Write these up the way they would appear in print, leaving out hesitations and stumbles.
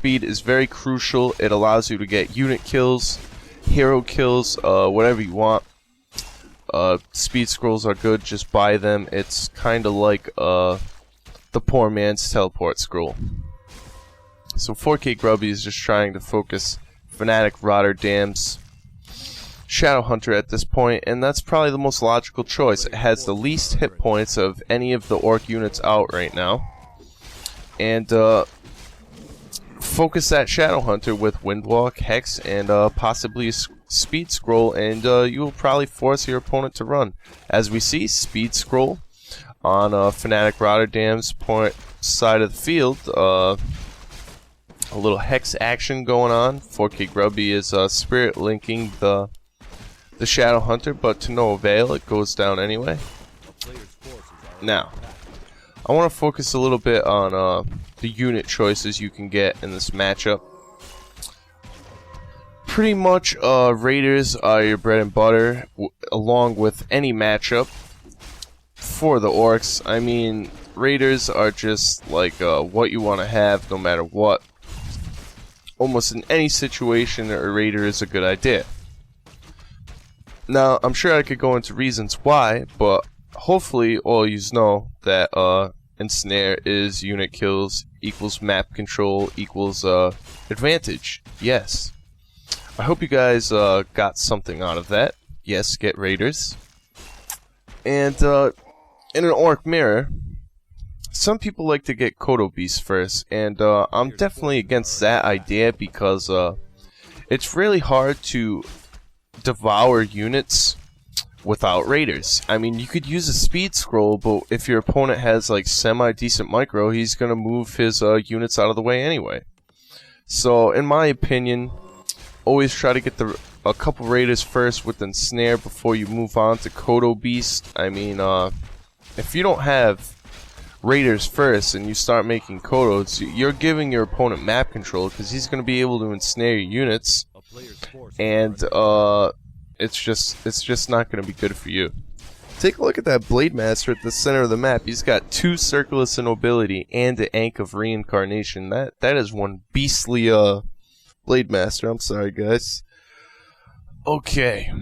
speed is very crucial. It allows you to get unit kills, hero kills, whatever you want. Speed scrolls are good, just buy them. It's kind of like the poor man's teleport scroll. So 4K Grubby is just trying to focus Fnatic, Rotterdam's Shadowhunter at this point, and that's probably the most logical choice. It has the least hit points of any of the orc units out right now. And focus that Shadowhunter with Windwalk, Hex, and possibly a Speed Scroll, and you will probably force your opponent to run. As we see, Speed Scroll on Fnatic Rotterdam's side of the field. A little Hex action going on. 4K Grubby is Spirit linking the Shadowhunter, but to no avail. It goes down anyway. Now, I want to focus a little bit on the unit choices you can get in this matchup. Pretty much, Raiders are your bread and butter, along with any matchup. For the Orcs, I mean, Raiders are just like what you want to have no matter what. Almost in any situation, a Raider is a good idea. Now, I'm sure I could go into reasons why, but hopefully all you know that Ensnare is unit kills equals map control equals advantage. Yes. I hope you guys got something out of that. Yes, get Raiders. And in an Orc mirror, some people like to get Kodo Beasts first, and I'm definitely against that idea because it's really hard to devour units without Raiders. I mean, you could use a Speed Scroll, but if your opponent has like semi-decent micro, he's going to move his units out of the way anyway. So, in my opinion, always try to get a couple Raiders first with Ensnare before you move on to Kodo Beast. I mean, if you don't have Raiders first and you start making Kodos, you're giving your opponent map control because he's going to be able to ensnare your units, and it's just not going to be good for you. Take a look at that Blade Master at the center of the map. He's got 2 Circulus of Nobility and an Ankh of Reincarnation. That is one beastly Blade Master. I'm sorry, guys. Okay.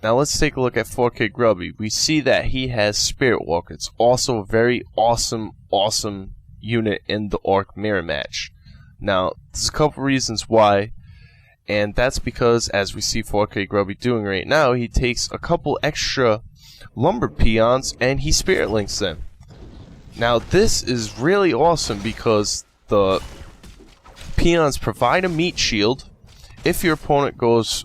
Now let's take a look at 4K Grubby. We see that he has Spirit Walker. It's also a very awesome unit in the Orc Mirror match. Now, there's a couple reasons why, and that's because, as we see 4K Grubby doing right now, he takes a couple extra Lumber Peons and he Spirit Links them. Now, this is really awesome because the Peons provide a meat shield. If your opponent goes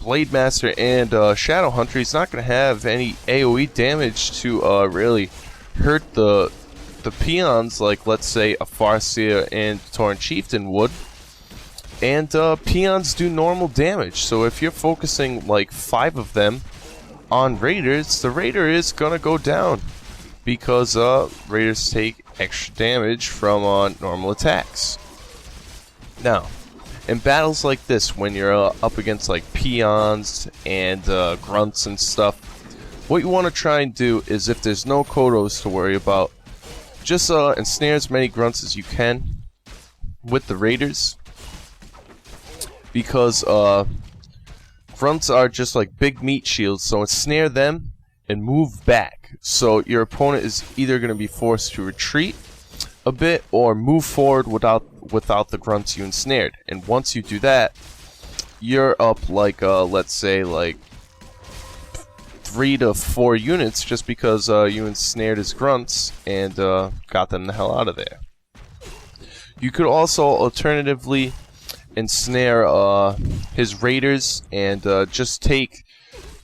Blade Master and Shadowhunter, he's not going to have any AoE damage to really hurt the peons like, let's say, a Farseer and Tauren Chieftain would. And peons do normal damage, so if you're focusing like 5 of them on Raiders, the Raider is going to go down because Raiders take extra damage from normal attacks. Now, in battles like this, when you're up against like peons and grunts and stuff, what you want to try and do is, if there's no Kodos to worry about, just ensnare as many grunts as you can with the Raiders, because grunts are just like big meat shields, so ensnare them and move back. So your opponent is either going to be forced to retreat a bit or move forward without the grunts you ensnared. And once you do that, you're up like let's say like 3 to 4 units just because you ensnared his grunts and got them the hell out of there. You could also alternatively ensnare his Raiders and just take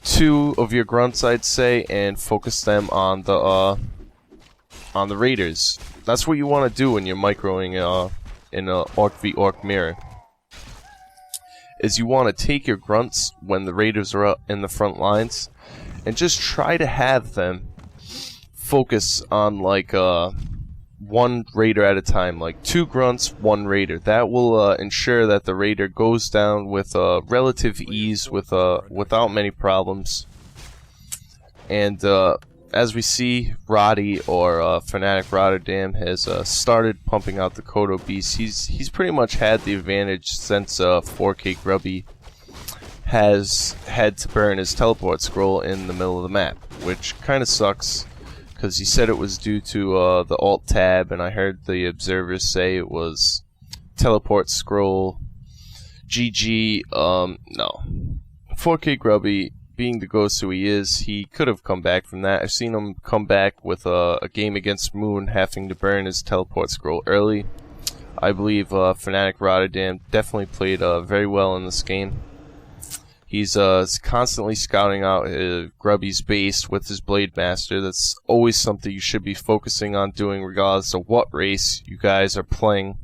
2 of your grunts, I'd say, and focus them on the Raiders. That's what you want to do when you're microing in a Orc v Orc mirror. Is you want to take your grunts when the Raiders are up in the front lines, and just try to have them focus on like 1 Raider at a time, like 2 grunts, 1 Raider. That will ensure that the Raider goes down with relative ease, without many problems. And as we see, Roddy, or Fanatic Rotterdam, has started pumping out the Kodo Beast. He's pretty much had the advantage since 4K Grubby has had to burn his teleport scroll in the middle of the map, which kind of sucks, because he said it was due to the alt tab, and I heard the observers say it was teleport scroll. GG, no. 4K Grubby, being the ghost who he is, he could have come back from that. I've seen him come back with a game against Moon having to burn his teleport scroll early. I believe Fanatic Rotterdam definitely played very well in this game. He's constantly scouting out Grubby's base with his Blade Master. That's always something you should be focusing on doing regardless of what race you guys are playing.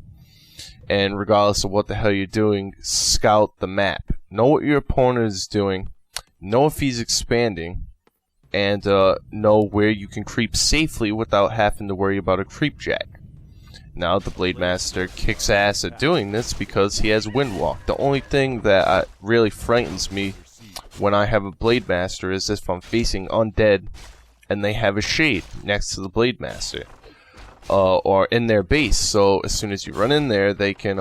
And regardless of what the hell you're doing, scout the map. Know what your opponent is doing. Know if he's expanding, and know where you can creep safely without having to worry about a creep jack. Now the Blade Master kicks ass at doing this because he has Wind Walk. The only thing that really frightens me when I have a Blade Master is if I'm facing undead and they have a shade next to the Blade Master, or in their base. So as soon as you run in there, they can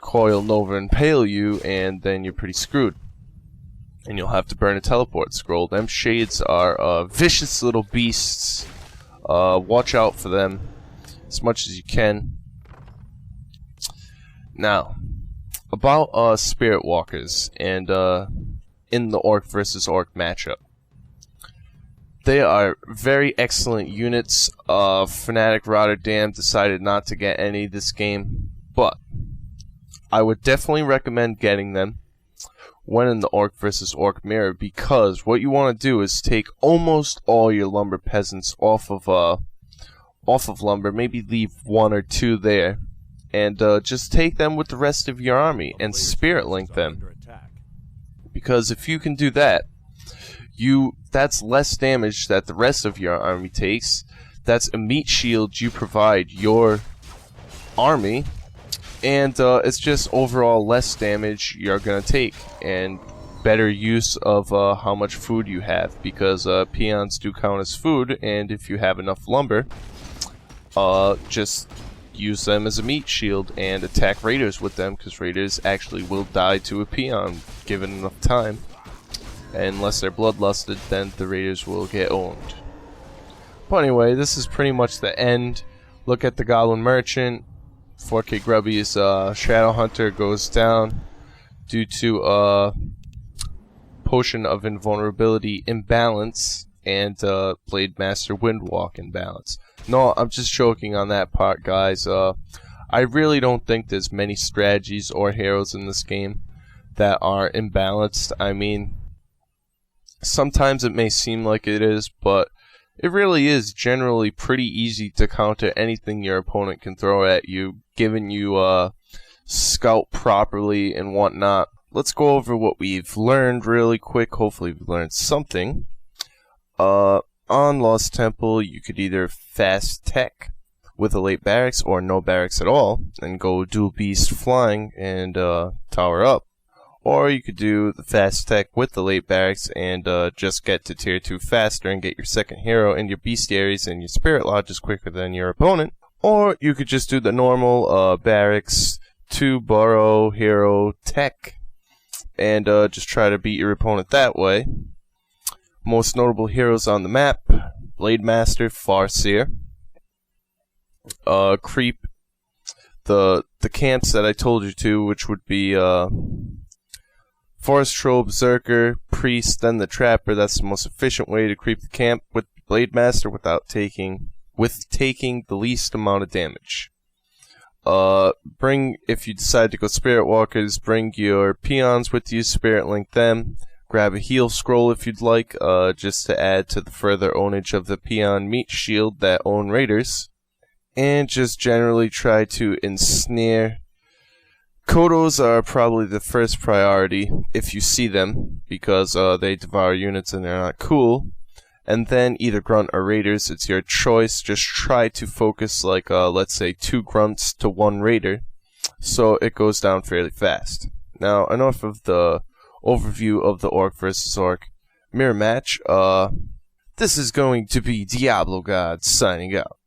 coil Nova Impale you, and then you're pretty screwed. And you'll have to burn a teleport scroll. Them shades are vicious little beasts. Watch out for them as much as you can. Now, about Spirit Walkers and in the Orc versus Orc matchup. They are very excellent units. Fanatic Rotterdam decided not to get any this game, but I would definitely recommend getting them when in the Orc versus Orc mirror, because what you want to do is take almost all your lumber peasants off of lumber, maybe leave one or two there, and just take them with the rest of your army and spirit link them. Because if you can do that, that's less damage that the rest of your army takes. That's a meat shield you provide your army. And it's just overall less damage you're going to take, and better use of how much food you have, because peons do count as food, and if you have enough lumber, just use them as a meat shield and attack raiders with them, because raiders actually will die to a peon given enough time. And unless they're bloodlusted, then the raiders will get owned. But anyway, this is pretty much the end. Look at the Goblin Merchant. 4K Grubby's Shadow Hunter goes down due to Potion of Invulnerability imbalance and Blade Master Windwalk imbalance. No, I'm just joking on that part, guys. I really don't think there's many strategies or heroes in this game that are imbalanced. I mean, sometimes it may seem like it is, but it really is generally pretty easy to counter anything your opponent can throw at you, given you scout properly and whatnot. Let's go over what we've learned really quick. Hopefully we've learned something. On Lost Temple, you could either fast tech with a late barracks or no barracks at all, and go dual beast flying and tower up. Or you could do the fast tech with the late barracks and just get to tier 2 faster and get your second hero and your bestiaries and your spirit lodges quicker than your opponent. Or you could just do the normal barracks, 2 burrow, hero, tech, and just try to beat your opponent that way. Most notable heroes on the map: Blade Master, Farseer, Creep, the camps that I told you to, which would be Forest Troll, Berserker, Priest, then the Trapper. That's the most efficient way to creep the camp with Blade Master without taking the least amount of damage. If you decide to go Spirit Walkers, bring your peons with you, Spirit Link them, grab a heal scroll if you'd like, just to add to the further ownage of the peon meat shield that own raiders, and just generally try to ensnare. Kodos are probably the first priority if you see them, because they devour units and they're not cool. And then either Grunt or Raiders, it's your choice. Just try to focus like, let's say 2 Grunts to 1 Raider, so it goes down fairly fast. Now, enough of the overview of the Orc versus Orc mirror match. this is going to be Diablogod signing out.